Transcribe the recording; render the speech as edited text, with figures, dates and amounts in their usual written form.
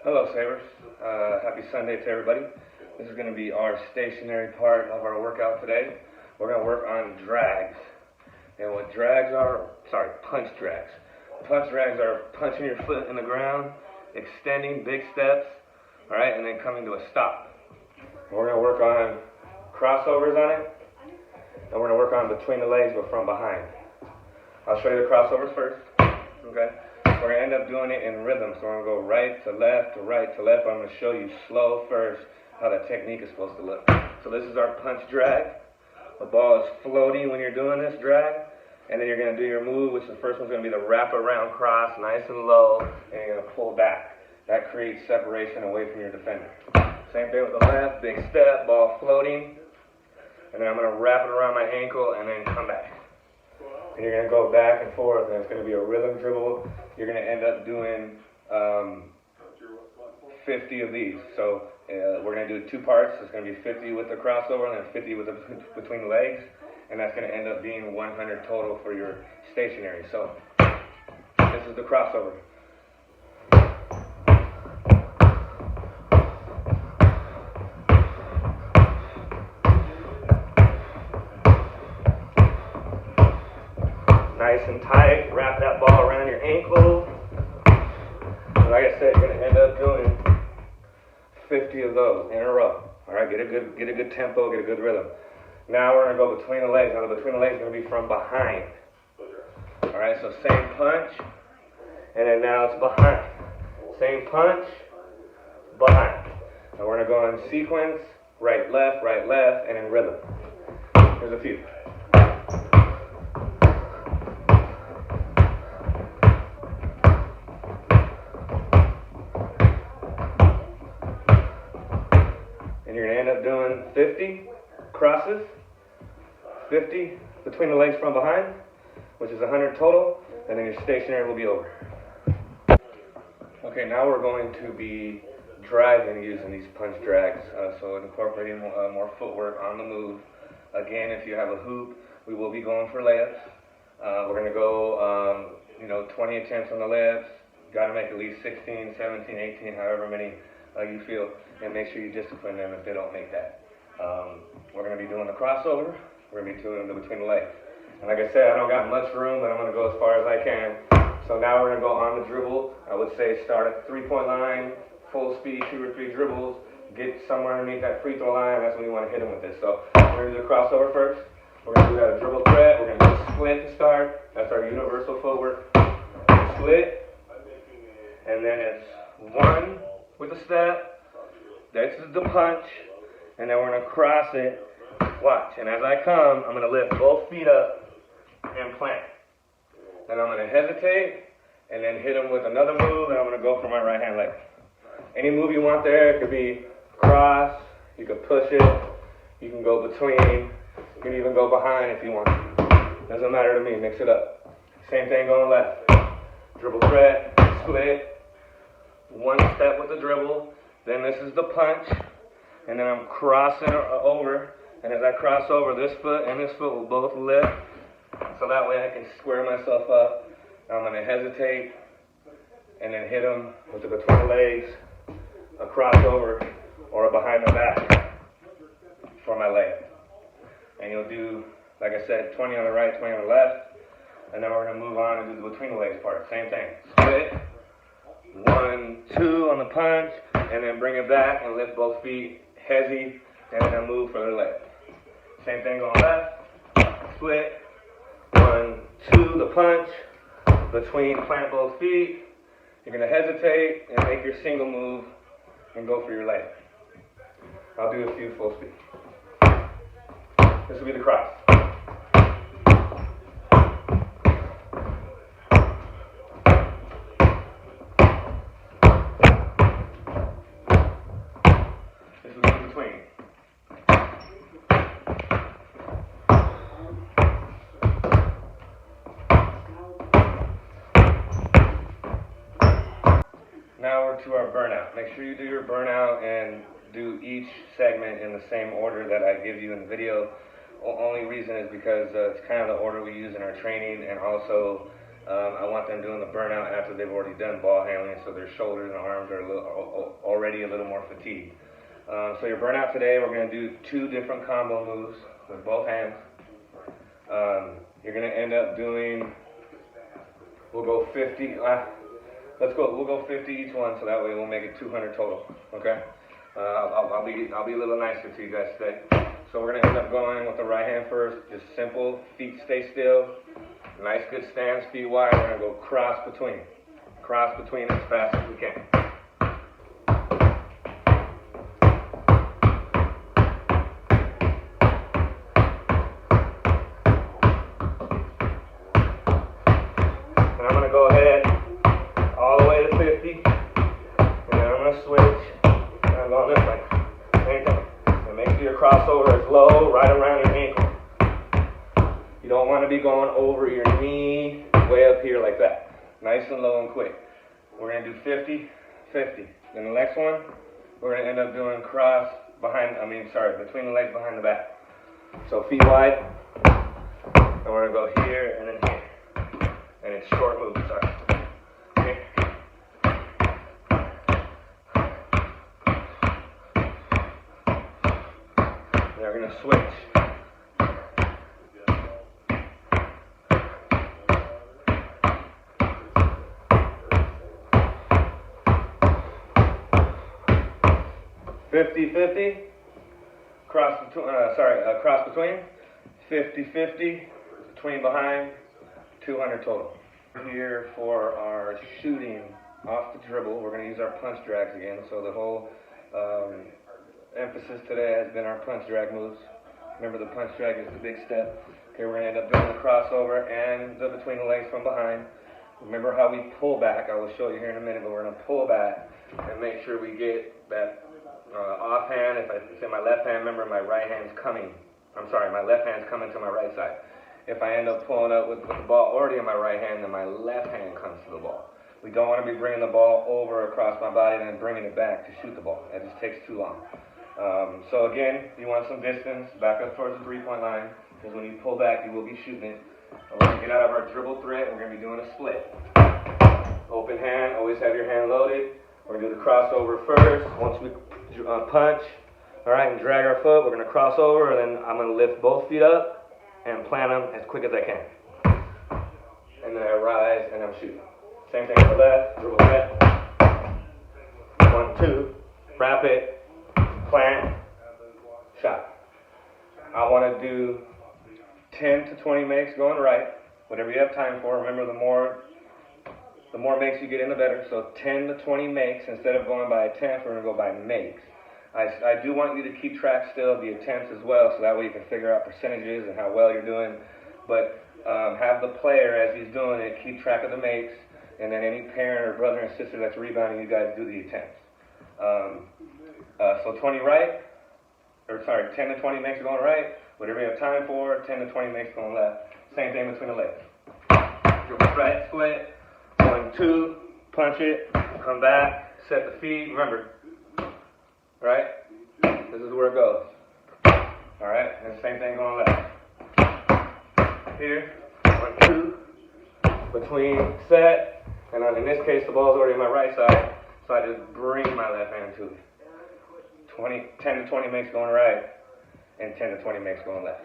Hello, Sabers. Happy Sunday to everybody. This is going to be our stationary part of our workout today. We're going to work on drags. And what drags are, punch drags. Punch drags are punching your foot in the ground, extending big steps, all right, and then coming to a stop. And we're going to work on crossovers on it, and we're going to work on between the legs but from behind. I'll show you the crossovers first, okay? We're going to end up doing it in rhythm, so we're going to go right to left to right to left. I'm going to show you slow first how the technique is supposed to look. So this is our punch drag. The ball is floating when you're doing this drag, and then you're going to do your move, which the first one's going to be the wrap around cross, nice and low, and you're going to pull back. That creates separation away from your defender. Same thing with the left, big step, ball floating, and then I'm going to wrap it around my ankle and then come back. And you're going to go back and forth, and it's going to be a rhythm dribble. You're going to end up doing 50 of these. So we're going to do 2 parts. It's going to be 50 with the crossover and then 50 with the between the legs. And that's going to end up being 100 total for your stationary. So this is the crossover. Nice and tight, wrap that ball around your ankle. And like I said, you're going to end up doing 50 of those in a row. All right, get a good tempo, get a good rhythm. Now we're going to go between the legs. Now the between the legs is going to be from behind. All right, so same punch, and then now it's behind. Same punch, behind. Now we're going to go in sequence, right, left, and in rhythm. Here's a few. And you're going to end up doing 50 crosses, 50 between the legs from behind, which is 100 total, and then your stationary will be over. Okay, now we're going to be driving using these punch drags, so incorporating more footwork on the move. Again, if you have a hoop, we will be going for layups. We're going to go 20 attempts on the layups. Got to make at least 16, 17, 18, however many you feel, and make sure you discipline them if they don't make that. We're going to be doing the crossover. We're going to be doing the between the legs. And like I said, I don't got much room, but I'm going to go as far as I can. So now we're going to go on the dribble. I would say start at the 3-point line, full speed, 2 or 3 dribbles, get somewhere underneath that free throw line. That's when you want to hit them with this. So we're going to do the crossover first. We're going to do that a dribble threat. We're going to do a split to start. That's our universal footwork. Split, and then it's 1 with a step. This is the punch, and then we're going to cross it. Watch, and as I come, I'm going to lift both feet up and plant. Then I'm going to hesitate, and then hit them with another move, and I'm going to go for my right hand leg. Any move you want there, it could be cross, you can push it, you can go between, you can even go behind if you want. Doesn't matter to me, mix it up. Same thing going left. Dribble threat, split, 1 step with the dribble, then this is the punch, and then I'm crossing over, and as I cross over, this foot and this foot will both lift, so that way I can square myself up. I'm going to hesitate, and then hit them with the between the legs, a crossover, or a behind the back for my layup. And you'll do, like I said, 20 on the right, 20 on the left, and then we're going to move on and do the between the legs part. Same thing. Split, 1, 2 on the punch, and then bring it back and lift both feet, hezzy, and then move for the leg. Same thing going left, split, 1, 2, the punch, between, plant both feet. You're going to hesitate and make your single move and go for your leg. I'll do a few full speed. This will be the cross. This will be in between. Now we're to our burnout. Make sure you do your burnout and do each segment in the same order that I give you in the video. Only reason is because it's kind of the order we use in our training, and also I want them doing the burnout after they've already done ball handling, so their shoulders and arms are already a little more fatigued. So your burnout today, we're going to do 2 different combo moves with both hands. You're going to end up doing, we'll go 50, we'll go 50 each one, so that way we'll make it 200 total, okay? I'll be a little nicer to you guys today. So we're going to end up going with the right hand first, just simple, feet stay still, nice good stance, feet wide. We're going to go cross between as fast as we can. And I'm going to go ahead all the way to 50, and then I'm going to switch, and I'm going this way. Same thing. And make sure your crossover is low, right around your ankle. You don't want to be going over your knee, way up here like that. Nice and low and quick. We're going to do 50, 50. Then the next one, we're going to end up doing cross between the legs behind the back. So feet wide, and we're going to go here and then here. And it's short moves, sorry. Here. Now we're going to switch. Cross between, 50-50, between behind, 200 total. Here for our shooting off the dribble, we're going to use our punch drags again. So the whole emphasis today has been our punch drag moves. Remember, the punch drag is the big step. Okay, we're going to end up doing the crossover and the between the legs from behind. Remember how we pull back. I will show you here in a minute, but we're going to pull back and make sure we get that offhand. If it's in my left hand, remember my right hand's coming. My left hand's coming to my right side. If I end up pulling up with the ball already in my right hand, then my left hand comes to the ball. We don't want to be bringing the ball over across my body and then bringing it back to shoot the ball. That just takes too long. So again, you want some distance, back up towards the 3-point line, because when you pull back, you will be shooting it. We're going to get out of our dribble threat, we're going to be doing a split. Open hand, always have your hand loaded. We're going to do the crossover first. Once we punch, all right, and drag our foot, we're going to cross over, and then I'm going to lift both feet up and plant them as quick as I can. And then I rise and I'm shooting. Same thing for left, dribble set. 1, 2, wrap it, plant, shot. I want to do 10 to 20 makes going right, whatever you have time for. Remember, the more makes you get in, the better. So 10 to 20 makes, instead of going by attempts, we're going to go by makes. I do want you to keep track still of the attempts as well, so that way you can figure out percentages and how well you're doing. But have the player, as he's doing it, keep track of the makes, and then any parent or brother and sister that's rebounding, you guys do the attempts. So 10 to 20 makes going right, whatever you have time for, 10 to 20 makes going left. Same thing between the legs. Dribble right, split, 1, 2, punch it, come back, set the feet. Remember, right? This is where it goes. Alright, and same thing going left. Here, 1, 2, between, set, and in this case the ball's already on my right side, so I just bring my left hand to it. 10 to 20 makes going right, and 10 to 20 makes going left.